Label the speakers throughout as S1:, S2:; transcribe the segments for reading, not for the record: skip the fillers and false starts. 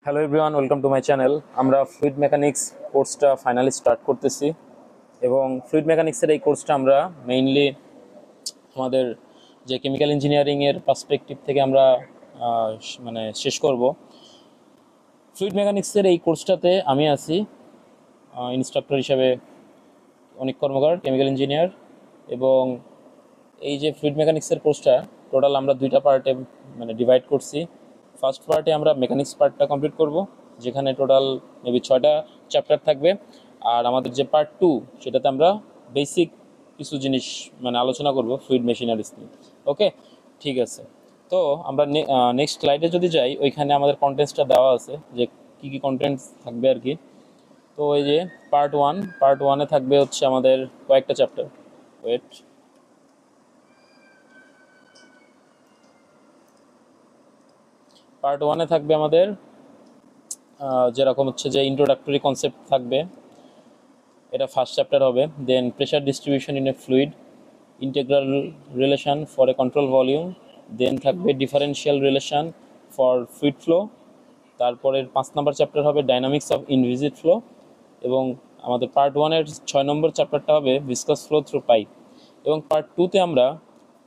S1: Hello everyone, welcome to my channel. আমরা fluid mechanics কোর্সটা finally start করতেছি এবং ফ্লুইড মেকানিক্সের এই কোর্সটা আমরা মেইনলি আমাদের যে কেমিক্যাল ইঞ্জিনিয়ারিংয়ের পার্সপেক্টিভ থেকে আমরা শেষ করব। ফ্লুইড মেকানিক্সের এই কোর্সটাতে আমি আছি ইনস্ট্রাক্টর হিসাবে অনিক কর্মকার, কেমিক্যাল ইঞ্জিনিয়ার। এবং এই যে ফ্লুইড মেকানিক্সের কোর্সটা টোটাল আমরা দুইটা পার্টে ডিভাইড করছি। ফার্স্ট পার্টে আমরা মেকানিক্স পার্টটা কমপ্লিট করব, যেখানে টোটাল মেবি 6টা চ্যাপ্টার থাকবে। আর আমাদের যে পার্ট 2 সেটাতে আমরা বেসিক কিছু জিনিস আলোচনা করব ফ্লুইড মেশিনারিজ নিয়ে। ওকে, ঠিক আছে। তো আমরা নেক্সট স্লাইডে যদি যাই, ওইখানে আমাদের কন্টেন্টসটা দেওয়া আছে যে কী কী কন্টেন্টস থাকবে আর কি। তো এই যে পার্ট ওয়ানে থাকবে হচ্ছে আমাদের কয়েকটা চ্যাপ্টার। পার্ট ওয়ানে থাকবে আমাদের যেরকম হচ্ছে যে ইন্ট্রোডাক্টরি কনসেপ্ট থাকবে, এটা ফার্স্ট চ্যাপ্টার হবে। Then pressure distribution in a fluid, integral relation for a control volume. Then থাকবে differential relation for fluid flow. তারপরের 5 নম্বর চ্যাপ্টার হবে ডাইনামিক্স অফ ইনভিজিড ফ্লো। এবং আমাদের পার্ট ওয়ানের 6 নম্বর চ্যাপ্টারটা হবে ভিসকাস ফ্লো থ্রু পাইপ। এবং পার্ট টুতে আমরা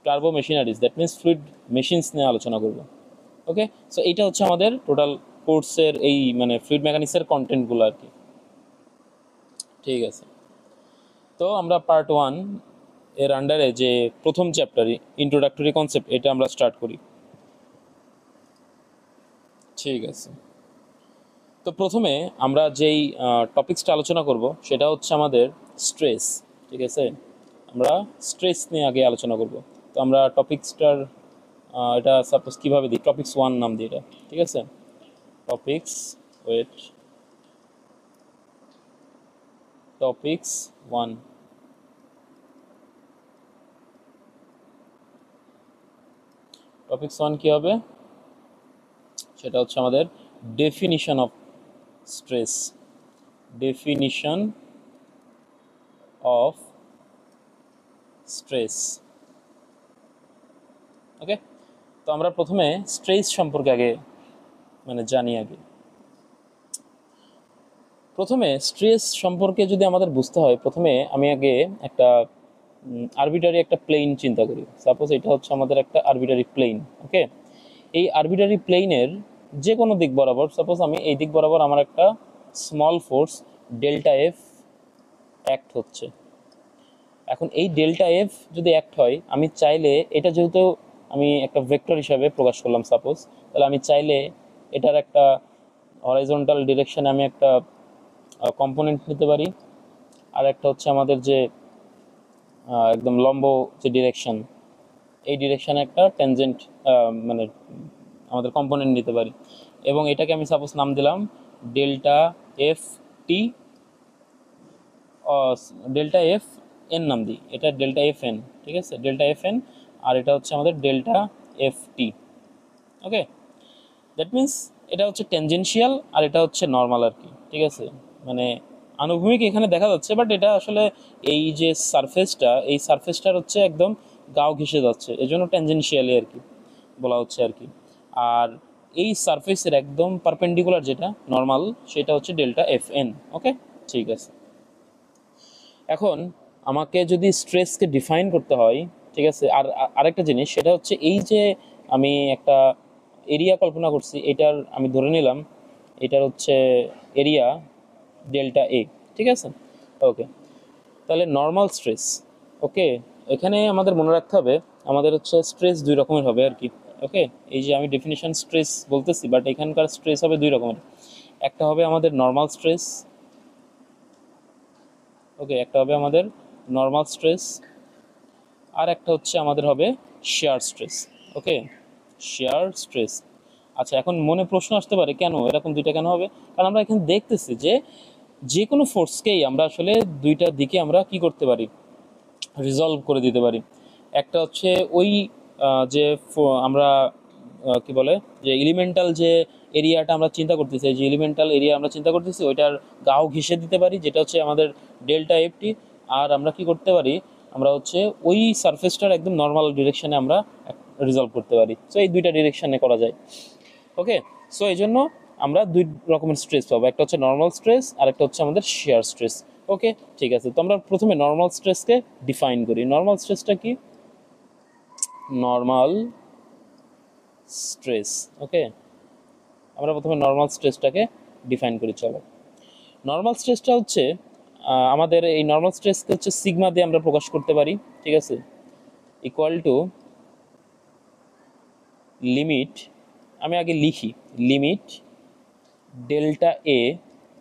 S1: turbo machineries, that means fluid machines নিয়ে আলোচনা করব। ওকে, সো এইটা হচ্ছে আমাদের টোটাল কোর্সের এই ফ্লুইড মেকানিক্সের কন্টেন্টগুলো আর কি। ঠিক আছে, তো আমরা পার্ট ওয়ান এর আন্ডারে যে প্রথম চ্যাপ্টার ইন্ট্রোডাক্টরি কনসেপ্ট, এটা আমরা স্টার্ট করি। ঠিক আছে, তো প্রথমে আমরা যেই টপিক্সটা আলোচনা করব সেটা হচ্ছে আমাদের স্ট্রেস। ঠিক আছে, আমরা স্ট্রেস নিয়ে আগে আলোচনা করব। তো আমরা টপিক্সটার এটা সাপোজ কীভাবে দিই, টপিক্স 1 নাম দিই এটা। ঠিক আছে, টপিক্স টপিক্স 1। টপিক্স 1 কী হবে, সেটা হচ্ছে আমাদের definition of stress. Definition of stress. Okay, তো আমরা প্রথমে স্ট্রেস সম্পর্কে আগে জানি আগে। প্রথমে স্ট্রেস সম্পর্কে যদি আমাদের বুঝতে হয়, প্রথমে আমি আগে একটা আরবিটারি একটা প্লেন চিন্তা করি। সাপোজ এটা হচ্ছে আমাদের একটা আরবিটারি প্লেন। ওকে, এই আরবিটারি প্লেনের যে কোনো দিক বরাবর, সাপোজ আমি এই দিক বরাবর আমার একটা small force delta F act হচ্ছে। এখন এই ডেল্টা এফ যদি অ্যাক্ট হয়, আমি চাইলে এটা, যেহেতু আমি একটা ভেক্টর হিসাবে প্রকাশ করলাম সাপোজ, তাহলে আমি চাইলে এটার একটা হরাইজন্টাল ডিরেকশানে আমি একটা কম্পোনেন্ট নিতে পারি, আর একটা হচ্ছে আমাদের যে একদম লম্ব যে ডিরেকশন, এই ডিরেকশানে একটা ট্যানজেন্ট আমাদের কম্পোনেন্ট নিতে পারি। এবং এটাকে আমি সাপোজ নাম দিলাম delta F T, delta F N নাম দিই, এটা ডেল্টা এফ এন। ঠিক আছে, ডেল্টা এফ এন, আর এটা হচ্ছে আমাদের delta F T. Okay, that means এটা হচ্ছে ট্যানজেনশিয়াল আর এটা হচ্ছে নর্মাল আর কি। ঠিক আছে, আনুভূমিক এখানে দেখা যাচ্ছে, বাট এটা আসলে এই যে সারফেসটা, এই সারফেসটার হচ্ছে একদম গাও ঘেঁষে যাচ্ছে, এই জন্য ট্যানজেনশিয়ালি আর কি বলা হচ্ছে আর কি। আর এই সারফেসের একদম পারপেন্ডিকুলার যেটা নর্মাল, সেটা হচ্ছে ডেল্টা এফ এন। ওকে, ঠিক আছে। এখন আমাকে যদি স্ট্রেসকে ডিফাইন করতে হয়, ঠিক আছে, আর আরেকটা জিনিস, সেটা হচ্ছে এই যে আমি একটা এরিয়া কল্পনা করছি, এটার আমি ধরে নিলাম এটার হচ্ছে এরিয়া ডেল্টা এ। ঠিক আছে, ওকে, তাহলে নর্মাল স্ট্রেস। ওকে, এখানে আমাদের মনে রাখতে হবে আমাদের হচ্ছে স্ট্রেস দুই রকমের হবে আর কি। ওকে, এই যে আমি ডেফিনিশন স্ট্রেস বলতেছি, বাট এখানকার স্ট্রেস হবে দুই রকমের। একটা হবে আমাদের নর্মাল স্ট্রেস। ওকে, একটা হবে আমাদের নর্মাল স্ট্রেস, আর একটা হচ্ছে আমাদের হবে শেয়ার স্ট্রেস। ওকে, শেয়ার স্ট্রেস। আচ্ছা, এখন মনে প্রশ্ন আসতে পারে কেন এরকম দুইটা কেন হবে? কারণ আমরা এখানে দেখতেছি যে যে কোনো ফোর্সকেই আমরা আসলে দুইটা দিকে আমরা কি করতে পারি, রিজলভ করে দিতে পারি। একটা হচ্ছে ওই যে আমরা কি বলে যে এলিমেন্টাল যে এরিয়াটা আমরা চিন্তা করতেছি, যে এলিমেন্টাল এরিয়া আমরা চিন্তা করতেছি, ওইটার গাও ঘেঁষে দিতে পারি, যেটা হচ্ছে আমাদের ডেল্টা এফটি। আর আমরা কি করতে পারি, আমরা হচ্ছে ওই সারফেসটার একদম নর্মাল ডিরেকশানে আমরা রিজলভ করতে পারি। সো এই দুইটা ডিরেকশানে করা যায়। ওকে, সো এই জন্য আমরা দুই রকমের স্ট্রেস পাবো, একটা হচ্ছে নর্মাল স্ট্রেস আর একটা হচ্ছে আমাদের শেয়ার স্ট্রেস। ওকে, ঠিক আছে। তো আমরা প্রথমে নর্মাল স্ট্রেসকে ডিফাইন করি। নর্মাল স্ট্রেসটা কি? নর্মাল স্ট্রেস, ওকে, আমরা প্রথমে নর্মাল স্ট্রেসটাকে ডিফাইন করি। চলো, নর্মাল স্ট্রেসটা হচ্ছে আমাদের এই নর্মাল স্ট্রেসকে হচ্ছে সিগমা দিয়ে আমরা প্রকাশ করতে পারি, ঠিক আছে, ইকুয়াল টু লিমিট, আমি আগে লিখি limit delta A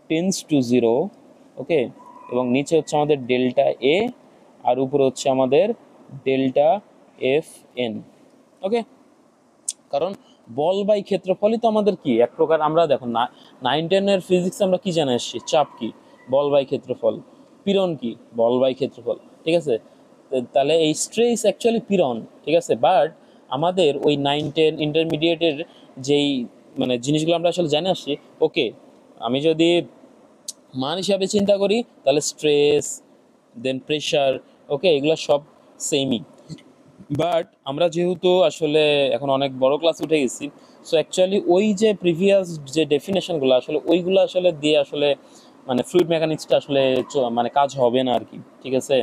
S1: tends to zero, okay, এবং নিচে হচ্ছে আমাদের ডেল্টা এ আর উপরে হচ্ছে আমাদের ডেল্টা এফ এন, ওকে। কারণ বল বাই ক্ষেত্রফলই তো আমাদের কি এক প্রকার, আমরা দেখো 9-10 ফিজিক্স আমরা কি জানে আসছি, চাপ কি, বল বাই ক্ষেত্রফল, পীড়ন কি, বল বাই ক্ষেত্রফল, ঠিক আছে। তাহলে এই স্ট্রেস অ্যাকচুয়ালি পীড়ন, ঠিক আছে। বাট আমাদের ওই 9-10 ইন্টারমিডিয়েটের যেই মানে জিনিসগুলো আমরা আসলে জানে আসছি, ওকে, আমি যদি মান হিসাবে চিন্তা করি তাহলে স্ট্রেস দেন প্রেশার, ওকে, এগুলো সব সেমই। বাট আমরা যেহেতু আসলে এখন অনেক বড় ক্লাস উঠে গেছি, সো অ্যাকচুয়ালি ওই যে প্রিভিয়াস যে ডেফিনেশনগুলো আসলে ওইগুলো আসলে দিয়ে আসলে মানে ফ্লুইড মেকানিক্সটা আসলে মানে কাজ হবে না আর কি, ঠিক আছে।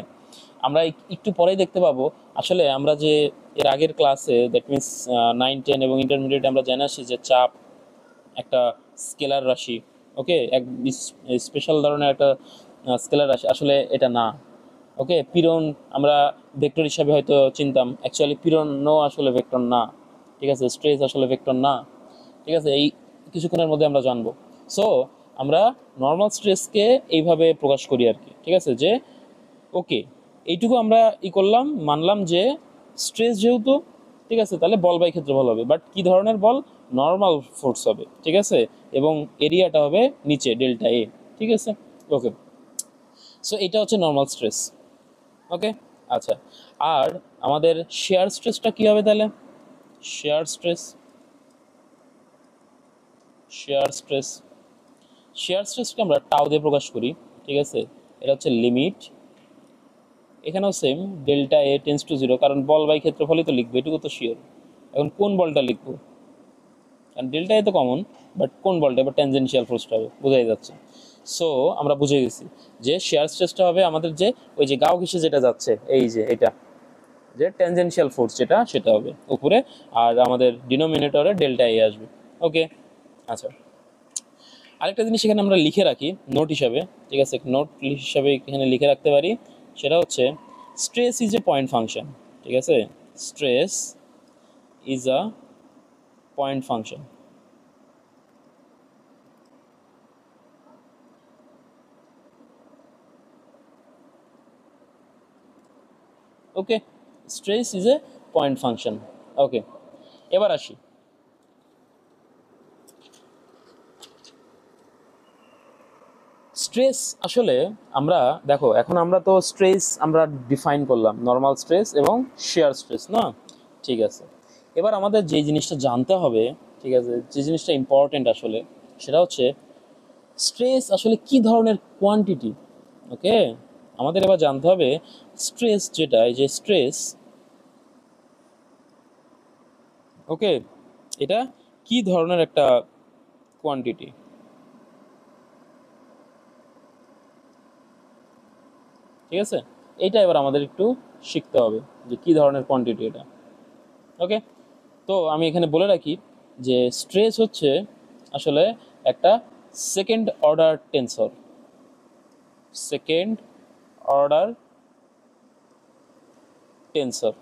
S1: আমরা একটু পরেই দেখতে পাবো আসলে আমরা যে এর আগের ক্লাসে দ্যাট মিনস 9-10 এবং ইন্টারমিডিয়েট আমরা জেনে আসি যে চাপ একটা স্কেলার রাশি, ওকে, এক স্পেশাল ধরনের একটা স্কেলার রাশি, আসলে এটা না, ওকে। পীড়ন আমরা ভেক্টর হিসাবে হয়তো চিনতাম, অ্যাকচুয়ালি পীড়নও আসলে ভেক্টর না, ঠিক আছে, স্ট্রেস আসলে ভেক্টর না, ঠিক আছে। এই কিছুক্ষণের মধ্যে আমরা জানবো। সো আমরা নর্মাল স্ট্রেসকে এইভাবে প্রকাশ করি আর কি, ঠিক আছে, যে ওকে এইটুকু আমরা করলাম, মানলাম যে স্ট্রেস যেহেতু, ঠিক আছে, তাহলে বল বাই ক্ষেত্রফল হবে, বাট কি ধরনের বল, নর্মাল ফোর্স হবে, ঠিক আছে, এবং এরিয়াটা হবে নিচে ডেল্টা এ, ঠিক আছে, ওকে। সো এটা হচ্ছে নর্মাল স্ট্রেস, ওকে, আচ্ছা। আর আমাদের শেয়ার স্ট্রেসটা কি হবে তাহলে? Shear stress, shear stress shear স্ট্রেসকে আমরা টাও দিয়ে প্রকাশ করি, ঠিক আছে। এটা হচ্ছে লিমিট, এখানেও same delta A tends to zero, কারণ বল বাই ক্ষেত্রফলই তো লিখবো, এটুকু তো শিওর। এখন কোন বলটা লিখবো, কারণ ডেল্টা এ তো কমন, বাট কোন বলটা এবার ট্যানজেনশিয়াল ফোর্সটা হবে, বোঝাই যাচ্ছে। সো আমরা বুঝে গেছি যে শেয়ার স্ট্রেসটা হবে আমাদের যে ওই যে গাও ঘেঁষে যেটা যাচ্ছে, এই যে এটা যে ট্যানজেনশিয়াল ফোর্স যেটা, সেটা হবে উপরে, আর আমাদের ডিনোমিনেটরে ডেল্টা এ আসবে, ওকে, আচ্ছা। আরেকটা জিনিস এখানে আমরা লিখে রাখি নোট হিসাবে, ঠিক আছে, নোট হিসাবে এখানে লিখে রাখতে পারি, সেটা হচ্ছে stress is a point function, ঠিক আছে, stress is a point function, okay, stress is a point function, okay. এবার আসি, স্ট্রেস আসলে আমরা দেখো, এখন আমরা তো স্ট্রেস আমরা ডিফাইন করলাম, নর্মাল স্ট্রেস এবং শেয়ার স্ট্রেস না, ঠিক আছে। এবার আমাদের যে জিনিসটা জানতে হবে, ঠিক আছে, যে জিনিসটা ইম্পর্টেন্ট আসলে, সেটা হচ্ছে স্ট্রেস আসলে কি ধরনের কোয়ান্টিটি, ওকে। আমাদের এবার জানতে হবে স্ট্রেস যেটা, এই যে স্ট্রেস, ওকে, এটা কি ধরনের একটা কোয়ান্টিটি, ঠিক আছে। এইটা এবার আমাদের একটু শিখতে হবে যে কি ধরনের কোয়ান্টিটি এটা, ওকে। তো আমি এখানে বলে রাখি যে স্ট্রেস হচ্ছে আসলে একটা second order tensor, second order tensor,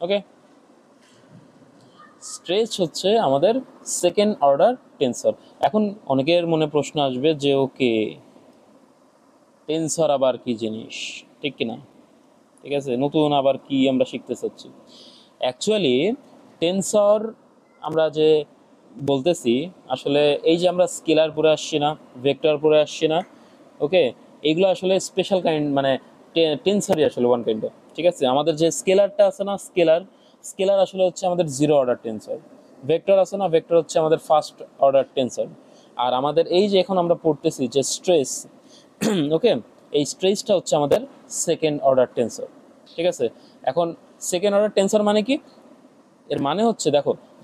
S1: okay. Stress হচ্ছে আমাদের সেকেন্ড অর্ডার টেন্সর। এখন অনেকের মনে প্রশ্ন আসবে যে ওকে টেন্সর আবার কি জিনিস, ঠিক কিনা, ঠিক আছে, নতুন আবার কি আমরা শিখতে চাচ্ছি। অ্যাকচুয়ালি টেন্সর আমরা যে বলতেছি, আসলে এই যে আমরা স্কেলার পরে আসছি না, ভেক্টর পরে আসছি না, ওকে, এইগুলো আসলে স্পেশাল কাইন্ড, মানে টেন্সরই আসলে ওয়ান কাইন্ড, ঠিক আছে। আমাদের যে স্কেলারটা আছে না, স্কেলার, স্কেলার আসলে হচ্ছে আমাদের জিরো অর্ডার টেন্সর, ভেক্টর আছে না, ভেক্টর হচ্ছে আমাদের ফার্স্ট অর্ডার টেন্সর। আর আমাদের এই যে এখন আমরা পড়তেছি যে স্ট্রেস, ওকে, এই স্ট্রেসটা হচ্ছে আমাদের সেকেন্ড অর্ডার টেন্সর, ঠিক আছে। এখন সেকেন্ড অর্ডার টেন্সর মানে কি, এর মানে হচ্ছে দেখো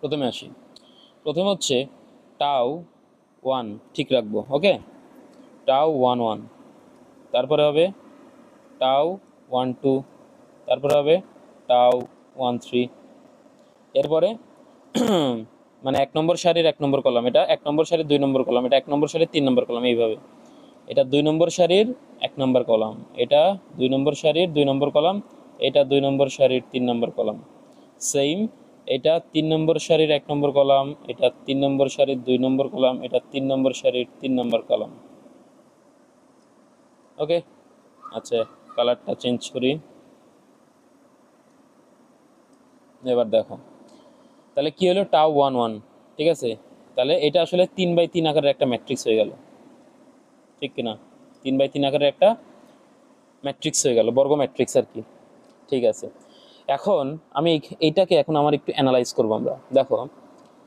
S1: প্রথমে আসি। প্রথমে হচ্ছে টাও ওয়ান ঠিক রাখবো, ওকে, টাও ওয়ান ওয়ান, তারপরে হবে টাও ওয়ান টু, তারপরে হবে টাও ওয়ান থ্রি। এরপরে মানে 1 নম্বর সারির 1 নম্বর কলাম, এটা 1 নম্বর সারির 2 নম্বর কলাম, এটা 1 নম্বর সারির 3 নম্বর কলাম, এইভাবে। এটা 2 নম্বর সারির 1 নম্বর কলাম, এটা 2 নম্বর সারির 2 নম্বর কলাম, এটা 2 নম্বর সারির 3 নম্বর কলাম। সেম, এটা 3 নম্বর সারির 1 নম্বর কলাম, এটা 3 নম্বর সারির 2 নম্বর কলাম, এটা 3 নম্বর সারির 3 নম্বর কলাম। ওকে, আচ্ছা, কালারটা চেঞ্জ করি। এবার দেখো, তাহলে কি হলো, টাও ওয়ান ওয়ান, ঠিক আছে। তাহলে এটা আসলে 3x3 আকারের একটা ম্যাট্রিক্স হয়ে গেল, ঠিক কিনা? 3x3 আকারের একটা ম্যাট্রিক্স হয়ে গেল, বর্গ ম্যাট্রিক্স আর কি। ঠিক আছে, এখন আমি এইটাকে এখন আমার একটু অ্যানালাইজ করবো আমরা। দেখো,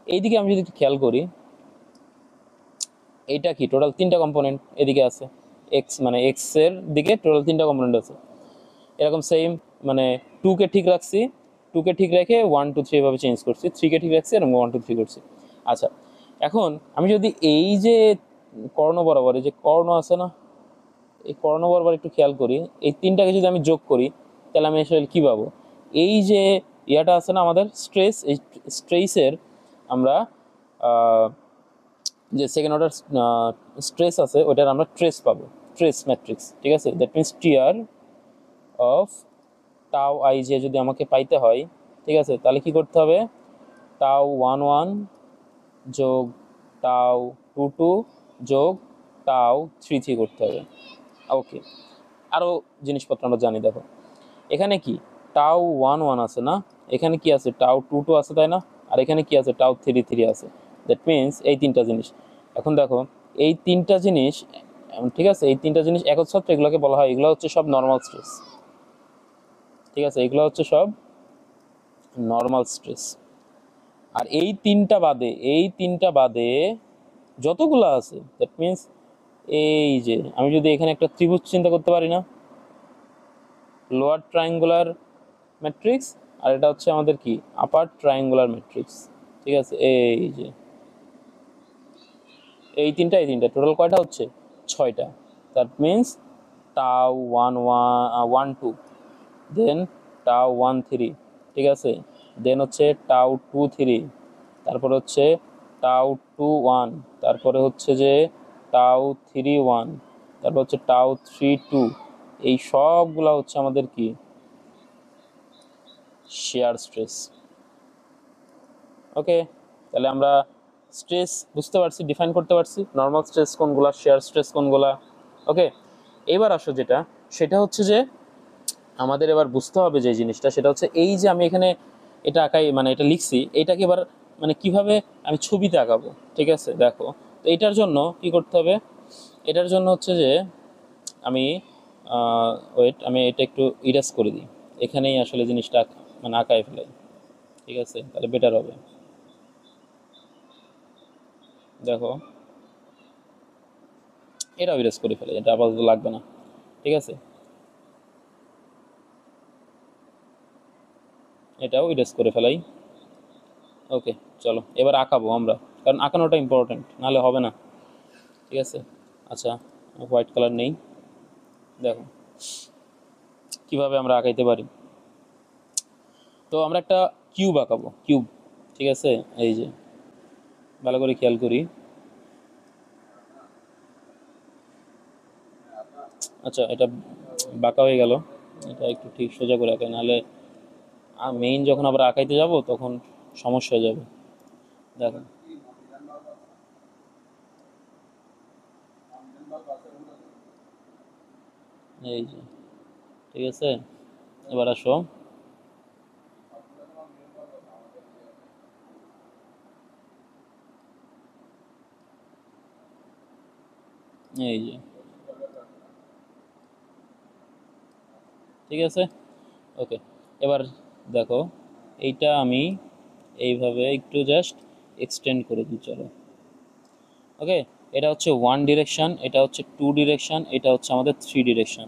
S1: এইদিকে আমি যদি একটু খেয়াল করি, এইটা কি টোটাল 3টা কম্পোনেন্ট এদিকে আছে, এক্স মানে এক্স এর দিকে টোটাল 3টা কম্পোনেন্ট আছে। এরকম সেম, মানে 2কে ঠিক রাখছি, 2কে ঠিক রেখে 1 2 3 এভাবে চেঞ্জ করছি, 3কে ঠিক রাখছি এবং 1 2 3 করছি। আচ্ছা, এখন আমি যদি এই যে কর্ণ বরাবর, এই যে কর্ণ আছে না, এই কর্ণ বরাবর একটু খেয়াল করি, এই 3টাকে যদি আমি যোগ করি, তাহলে আমি আসলে কি পাবো? এই যে ইয়াটা আছে না আমাদের স্ট্রেস, এই স্ট্রেসের আমরা যে সেকেন্ড অর্ডার স্ট্রেস আছে ওইটার আমরা ট্রেস পাবো, ট্রেস ম্যাট্রিক্স, ঠিক আছে। দ্যাট মিনস টিআর অফ টাও আই যে যদি আমাকে পাইতে হয়, ঠিক আছে, তাহলে কি করতে হবে? টাও ওয়ান ওয়ান যোগ টাও টু টু যোগ টাও থ্রি থ্রি করতে হবে। ওকে, আরও জিনিসপত্র আমরা জানি। দেখো, এখানে কি টাও ওয়ান ওয়ান আছে না, এখানে কি আছে টাও টু টু আছে, তাই না? আর এখানে কি আছে টাও থ্রি থ্রি আছে। দ্যাট মিনস এই 3টা জিনিস। এখন দেখো, এই 3টা জিনিস, ঠিক আছে, এই 3টা জিনিস একচ্ছত্র, এগুলোকে বলা হয়, এগুলো হচ্ছে সব নর্মাল স্ট্রেস, ঠিক আছে, এগুলো হচ্ছে সব নর্মাল স্ট্রেস। আর এই 3টা বাদে, এই 3টা বাদে যতগুলো আছে, দ্যাট মিনস এই যে আমি যদি এখানে একটা ত্রিভুজ চিন্তা করতে পারি না, লোয়ার ট্রায়াঙ্গুলার ম্যাট্রিক্স, আর এটা হচ্ছে আমাদের কি আপার ট্রায়াঙ্গুলার ম্যাট্রিক্স, ঠিক আছে। এই যে এই 3টা টোটাল কয়টা হচ্ছে? 6টা। দ্যাট মিনস টাও ওয়ান ওয়ান টু, দেন টাও ওয়ান থ্রি, ঠিক আছে, দেন হচ্ছে টাও টু থ্রি, তারপরে হচ্ছে টাও টু ওয়ান, তারপরে হচ্ছে যে টাও থ্রি ওয়ান, তারপর হচ্ছে টাও থ্রি টু। এই সবগুলা হচ্ছে আমাদের কি শেয়ার স্ট্রেস। ওকে, তাহলে আমরা স্ট্রেস বুঝতে পারছি, ডিফাইন করতে পারছি, নর্মাল স্ট্রেস কোনগুলা, শেয়ার স্ট্রেস কোনগুলা। ওকে, এবার আসো যেটা, সেটা হচ্ছে যে আমাদের এবার বুঝতে হবে যে জিনিসটা, সেটা হচ্ছে এই যে আমি এখানে এটা আঁকাই, মানে এটা লিখছি, এটাকে এবার মানে কিভাবে আমি ছবিতে আঁকাবো, ঠিক আছে। দেখো, তো এটার জন্য কি করতে হবে? এটার জন্য হচ্ছে যে আমি ওয়েট, আমি এটা একটু ইরেজ করে দিই, এখানেই আসলে জিনিসটা মানে আঁকায় ফেলাই, ঠিক আছে, তাহলে বেটার হবে। দেখো, এটাও ইরেজ করে ফেলে, এটা আপাতত লাগবে না, ঠিক আছে, এটাও ইরেজ করে ফেলাই। ওকে, চলো এবার আঁকাবো আমরা, কারণ আঁকানোটা ইম্পর্টেন্ট, নাহলে হবে না, ঠিক আছে। আচ্ছা, হোয়াইট কালার নেই, দেখো কিভাবে আমরা আঁকাইতে পারি। তো আমরা একটা কিউব আঁকাবো, কিউব, ঠিক আছে। এই যে ভালো করে খেয়াল করি। আচ্ছা, এটা বাঁকা হয়ে গেল, এটা একটু ঠিক সোজা করে আঁকাই, নাহলে মেইন যখন আবার আঁকাইতে যাব তখন সমস্যা হয়ে যাবে। দেখো, এই যে, ঠিক আছে, এবার আসো, এই যে, ঠিক আছে। ওকে, এবার দেখো, এইটা আমি এইভাবে একটু জাস্ট এক্সটেন্ড করে দিই, চলো। ওকে, এটা হচ্ছে ওয়ান ডিরেকশন, এটা হচ্ছে টু ডিরেকশন, এটা হচ্ছে আমাদের থ্রি ডিরেকশন।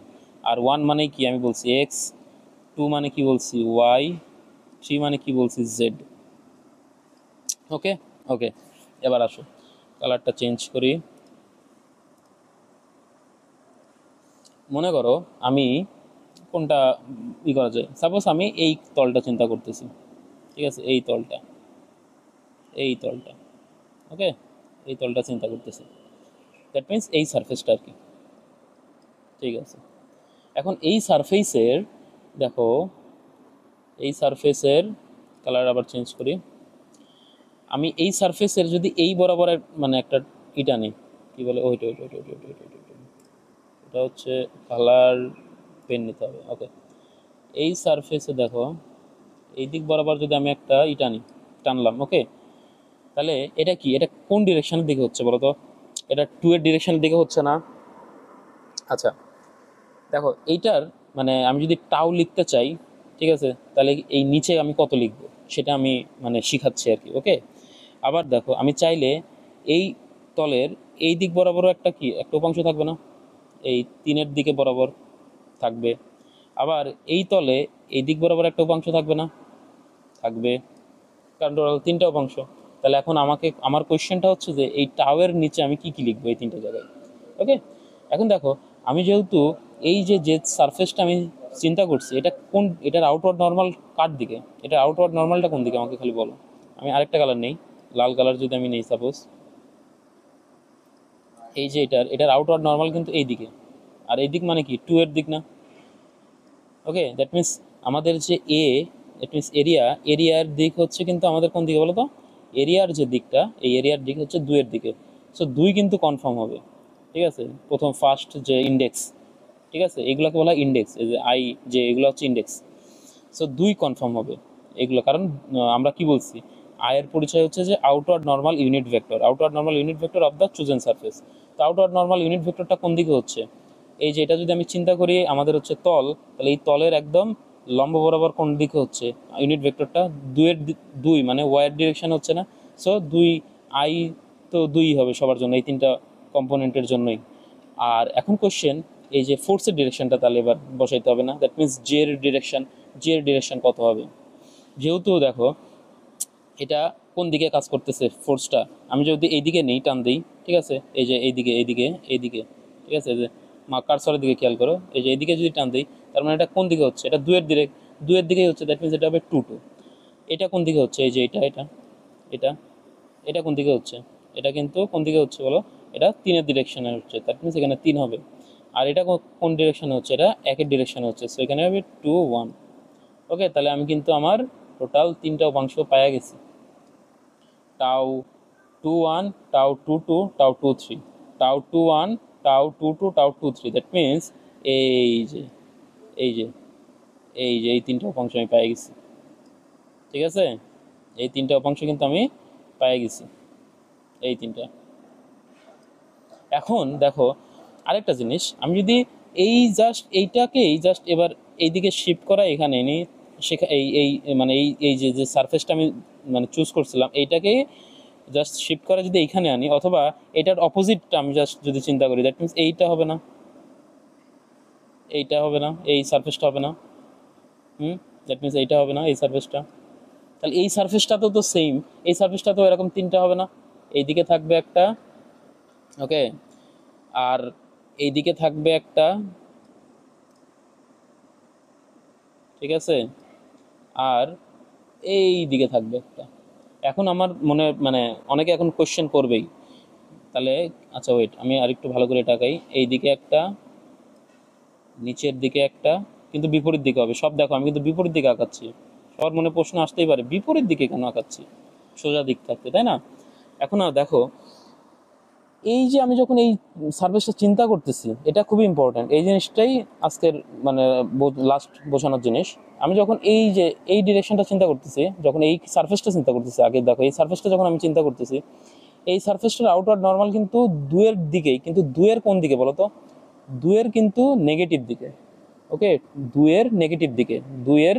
S1: আর ওয়ান মানে কি আমি বলছি এক্স, টু মানে কি বলছি ওয়াই, থ্রি মানে কি বলছি জেড। ওকে ওকে, এবার আসো কালারটা চেঞ্জ করি। মনে করো আমি কোনটা করা যায়, সাপোজ আমি এই তলটা চিন্তা করতেছি, ঠিক আছে, এই তলটা ওকে, এই তলটা চিন্তা করতেছি, দ্যাট মিন্স এই সারফেসটা আর কি। ঠিক আছে, এখন এই সারফেসের দেখো, এই সারফেসের কালার আবার চেঞ্জ করি। আমি এই সারফেসের যদি এই বরাবর মানে একটা ইটা নিই, কী বলে, ওইটা ওইটা ওইটা ওইটা ওইটা ওইটা ওইটা, এটা হচ্ছে কালার পেন নিতে হবে। ওকে, এই সারফেসে দেখো এই দিক বরাবর যদি আমি একটা ইটা নিই, টানলাম, ওকে, তাহলে এটা কি, এটা কোন ডিরেকশনের দিকে হচ্ছে বলো তো? এটা 2 এর ডিরেকশনের দিকে হচ্ছে না? আচ্ছা দেখো এইটার মানে আমি যদি টাও লিখতে চাই, ঠিক আছে, তাহলে এই নিচে আমি কত লিখবো সেটা আমি মানে শিখাচ্ছি আর কি। ওকে, আবার দেখো আমি চাইলে এই তলের এই দিক বরাবরও একটা কি একটা উপাংশ থাকবে না, এই 3-এর দিকে বরাবর থাকবে। আবার এই তলে এই দিক বরাবর একটা উপাংশ থাকবে না, থাকবে, কারণ টোটাল 3টা উপাংশ। তাহলে এখন আমাকে আমার কোয়েশ্চেনটা হচ্ছে যে এই টাওয়ের নিচে আমি কি কি লিখবো এই 3টে জায়গায়। ওকে, এখন দেখো আমি যেহেতু এই যে যে সারফেসটা আমি চিন্তা করছি, এটা কোন, এটার আউটওয়ার্ড নর্মাল কার দিকে, এটার আউটওয়ার্ড নর্মালটা কোন দিকে আমাকে খালি বলো। আমি আরেকটা কালার নেই, লাল কালার যদি আমি নেই সাপোজ, এই যে এটার আউটওয়ার্ড নর্মাল কিন্তু এই দিকে, আর এই দিক মানে কি 2 এর দিক না? ওকে, দ্যাট মিন্স আমাদের যে দ্যাট মিন্স এরিয়ার দিক হচ্ছে কিন্তু আমাদের কোন দিকে বলো তো? এরিয়ার যে দিকটা, এই এরিয়ার দিক হচ্ছে 2 এর দিকে। সো 2 কিন্তু কনফার্ম হবে, ঠিক আছে, প্রথম ফার্স্ট যে ইন্ডেক্স, ঠিক আছে, এগুলোকে বলা ইন্ডেক্স, এই যে আই, যে এগুলো হচ্ছে ইন্ডেক্স। সো 2 কনফার্ম হবে এগুলো, কারণ আমরা কি বলছি, আয়ের পরিচয় হচ্ছে যে outward normal unit vector of the chosen surface. তো আউটওয়ার্ড নর্মাল ইউনিট ভেক্টরটা কোন দিকে হচ্ছে? এই যে এটা যদি আমি চিন্তা করি আমাদের হচ্ছে তল, তাহলে এই তলের একদম লম্ব বরাবর কোন দিকে হচ্ছে ইউনিট ভেক্টরটা? 2 মানে ওয়াইয়ের ডিরেকশন হচ্ছে না? সো 2 আই, তো 2 হবে সবার জন্য, এই 3টা কম্পোনেন্টের জন্যই। আর এখন কোশ্চেন, এই যে ফোর্সের ডিরেকশনটা তাহলে এবার বসাইতে হবে না? দ্যাট মিন্স জে এর ডিরেকশন কত হবে? যেহেতু দেখো এটা কোন দিকে কাজ করতেছে ফোর্সটা, আমি যদি এইদিকে নেই টান দিই, ঠিক আছে, এই যে এইদিকে, ঠিক আছে, এই যে কার্সরের দিকে খেয়াল করো, এই যে এইদিকে যদি টান দিই, তার মানে এটা কোন দিকে হচ্ছে? এটা 2 এর দিকেই হচ্ছে, দ্যাট মিন্স এটা হবে 2 এটা কোন দিকে হচ্ছে? এই যে এটা এটা কোন দিকে হচ্ছে? এটা কিন্তু কোন দিকে হচ্ছে বলো? এটা 3-এর ডিরেকশনে হচ্ছে, দ্যাট মিন্স এখানে 3 হবে। আর এটা কোন ডিরেকশনে হচ্ছে? এটা 1-এর ডিরেকশনে হচ্ছে, সো এখানে হবে 2 1। ওকে, তাহলে আমি কিন্তু আমার টোটাল 3টা উপাংশ পাওয়া গেছি, tau 2 1, tau 2 2, tau 2 3, tau 2 1, tau 2 2, tau 2 3, that means এই যে এই যে এই 3টা উপাংশ আমি পেয়ে গেছি। ঠিক আছে, এই 3টা উপাংশ কিন্তু আমি পেয়ে গেছি, এই 3টা। এখন দেখো আরেকটা জিনিস, আমি যদি এইটাকেই জাস্ট এবার এইদিকে শিফট করা, এখানে নিই, এই এই মানে এই যে সারফেসটা আমি মানে চুজ করছিলাম, এইটাকে জাস্ট শিফট করে যদি এইখানে আনি, অথবা এটার অপোজিটটা আমি জাস্ট যদি চিন্তা করি, দ্যাট মিন্স এইটা হবে না, এই সারফেসটা হবে না, দ্যাট মিন্স এইটা হবে না, এই সারফেসটা। তাহলে এই সারফেসটা তো সেম, এই সারফেসটা তো এরকম 3টা হবে না? এইদিকে থাকবে একটা, ওকে, আর এইদিকে থাকবে একটা, ঠিক আছে, আর এই দিকে থাকবে একটা। এখন আমার মনে মানে অনেকে এখন কোশ্চেন করবেই, তাহলে আচ্ছা ওয়েট, আমি আরেকটু ভালো করে তাকাই, এই দিকে একটা, নিচের দিকে একটা, কিন্তু বিপরীত দিকে হবে সব। দেখো আমি কিন্তু বিপরীত দিকে আঁকাচ্ছি, সবার মনে প্রশ্ন আসতেই পারে বিপরীত দিকে কেন আঁকাচ্ছি, সোজা দিক থাকতে, তাই না? এখন দেখো এই যে আমি যখন এই সার্ভিসটা চিন্তা করতেছি, এটা খুবই ইম্পর্ট্যান্ট, এই জিনিসটাই আজকের মানে লাস্ট বোঝানোর জিনিস। আমি যখন এই যে এই ডিরেকশনটা চিন্তা করতেছি, যখন এই সার্ফেসটা চিন্তা করতেছি, আগে দেখো এই সার্ফেসটা যখন আমি চিন্তা করতেছি, এই সার্ফেসটার আউটওয়ার্ড নর্মাল কিন্তু 2-এর দিকেই, কিন্তু 2-এর কোন দিকে বলো তো? 2-এর কিন্তু নেগেটিভ দিকে, ওকে, 2-এর নেগেটিভ দিকে, 2-এর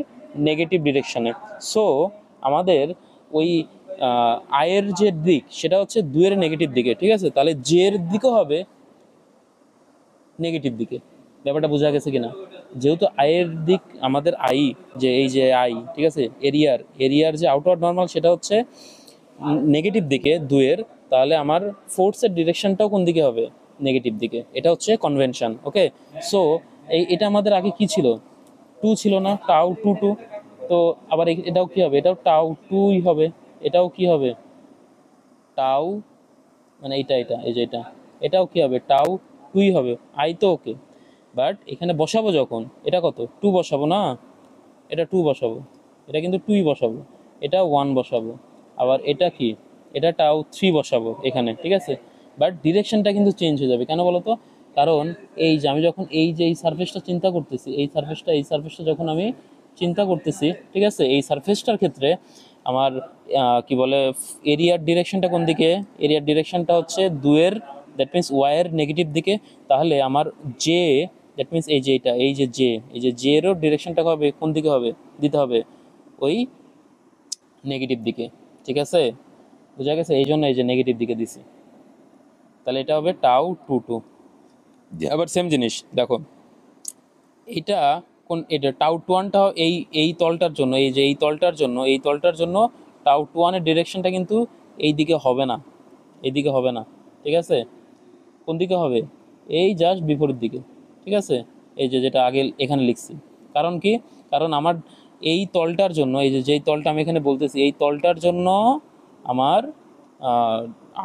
S1: নেগেটিভ ডিরেকশনে। সো আমাদের ওই আয়ের যে দিক সেটা হচ্ছে 2-এর নেগেটিভ দিকে, ঠিক আছে, তাহলে জের দিকও হবে নেগেটিভ দিকে। ব্যাপারটা বোঝা গেছে কিনা? যেহেতু আয়ের দিক আমাদের আই, যে এই যে আই, ঠিক আছে, এরিয়ার যে আউটওয়ার্ড নর্মাল সেটা হচ্ছে নেগেটিভ দিকে দুয়ের, তাহলে আমার ফোর্সের ডিরেকশনটাও কোন দিকে হবে, নেগেটিভ দিকে। এটা হচ্ছে কনভেনশন। ওকে, সো এটা আমাদের আগে কি ছিল, টু ছিল না, টাউ টু টু। তো আবার এটাও কি হবে, এটাও টাউ টুই হবে, এটাও কি হবে টাউ, মানে এটা এই যে এটাও কি হবে টাউ টুই হবে, আই তো ওকে। বাট এখানে বসাবো যখন, এটা কত, টু বসাবো না, এটা টু বসাবো, এটা কিন্তু টুই বসাবো, এটা ওয়ান বসাবো, আবার এটা কি, এটা টাও থ্রি বসাবো এখানে, ঠিক আছে। বাট ডিরেকশনটা কিন্তু চেঞ্জ হয়ে যাবে, কেন বলো তো, কারণ এই যে আমি যখন এই যে এই সারফেসটা চিন্তা করতেছি, এই সারফেসটা যখন আমি চিন্তা করতেছি, ঠিক আছে, এই সারফেসটার ক্ষেত্রে আমার কি বলে এরিয়ার ডিরেকশনটা কোন দিকে, এরিয়ার ডিরেকশনটা হচ্ছে দুয়ের, দ্যাট মিনস ওয়াইয়ের নেগেটিভ দিকে। তাহলে আমার জে, দ্যাট মিনস এই যে এটা, এই যে জে এরও ডিরেকশনটা হবে কোন দিকে হবে, দিতে হবে ওই নেগেটিভ দিকে, ঠিক আছে, বোঝা গেছে, এই জন্য এই যে নেগেটিভ দিকে দিছি। তাহলে এটা হবে টাউ টু টু। আবার সেম জিনিস দেখো, এটা কোন, এটা টাউ টু ওয়ানটা এই এই তলটার জন্য, এই যে এই তলটার জন্য টাউ টু ওয়ানের ডিরেকশনটা কিন্তু এই দিকে হবে না, এইদিকে হবে না, ঠিক আছে, কোন দিকে হবে, এই জাস্ট বিপরীত দিকে, ঠিক আছে, এই যে যেটা আগে এখানে লিখছি। কারণ কি, কারণ আমার এই তলটার জন্য, এই যে যেই তলটা আমি এখানে বলতেছি, এই তলটার জন্য আমার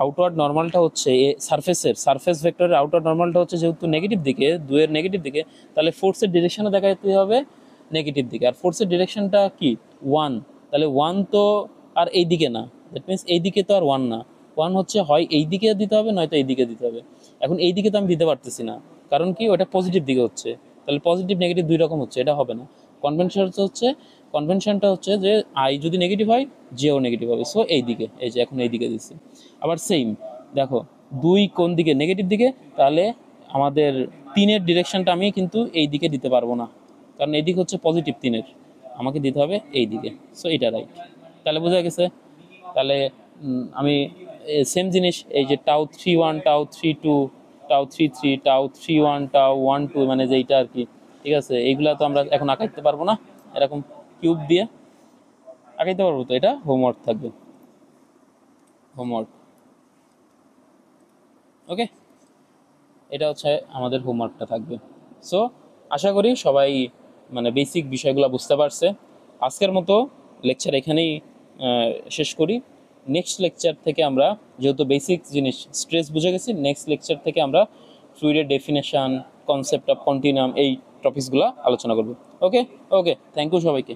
S1: আউটওয়ার্ড নর্মালটা হচ্ছে সারফেস ভেক্টরের আউটওয়ার্ড নর্মালটা হচ্ছে যেহেতু নেগেটিভ দিকে, দুয়ের নেগেটিভ দিকে, তাহলে ফোর্সের ডিরেকশনও দেখাতে হবে নেগেটিভ দিকে। আর ফোর্সের ডিরেকশনটা কি, ওয়ান, তাহলে ওয়ান তো আর এই দিকে না, দ্যাট মিনস এই দিকে তো আর ওয়ান না, ওয়ান হচ্ছে হয় এই দিকে দিতে হবে নয়তো এই দিকে দিতে হবে। এখন এই দিকে তো আমি দিতে পারতেছি না, কারণ কি ওটা পজিটিভ দিকে হচ্ছে, তাহলে পজিটিভ নেগেটিভ দুই রকম হচ্ছে, এটা হবে না। কনভেনশনটা হচ্ছে যে আই যদি নেগেটিভ হয় জেও নেগেটিভ হবে, সো এই দিকে, এই যে এখন এই দিকে দিচ্ছি। আবার সেম দেখো, দুই কোন দিকে, নেগেটিভ দিকে, তাহলে আমাদের তিনের ডিরেকশনটা আমি কিন্তু এই দিকে দিতে পারবো না, কারণ এই দিক হচ্ছে পজিটিভ তিনের, আমাকে দিতে হবে এই দিকে, সো এটা রাইট। তাহলে বোঝা গেছে। তাহলে আমি সেম জিনিস, এই যে tau three one, tau three two, tau three three, tau three one, tau one two, মানে যে এইটা আর কি, ঠিক আছে, এইগুলা তো আমরা এখন আঁকাইতে পারবো না, এরকম কিউব দিয়ে আঁকাইতে পারবো, তো এটা হোমওয়ার্ক থাকবে, হোমওয়ার্ক। ওকে, এটা হচ্ছে আমাদের হোমওয়ার্কটা থাকবে। সো আশা করি সবাই মানে বেসিক বিষয়গুলো বুঝতে পারছে। আজকের মতো লেকচার এখানেই শেষ করি। নেক্সট লেকচার থেকে আমরা, যেহেতু বেসিক জিনিস স্ট্রেস বুঝে গেছি, নেক্সট লেকচার থেকে আমরা ফ্লুইডের ডেফিনেশন, কনসেপ্ট অফ কন্টিনিউয়াম, এই টপিকসগুলো আলোচনা করব। ওকে, ওকে, থ্যাংক ইউ সবাইকে।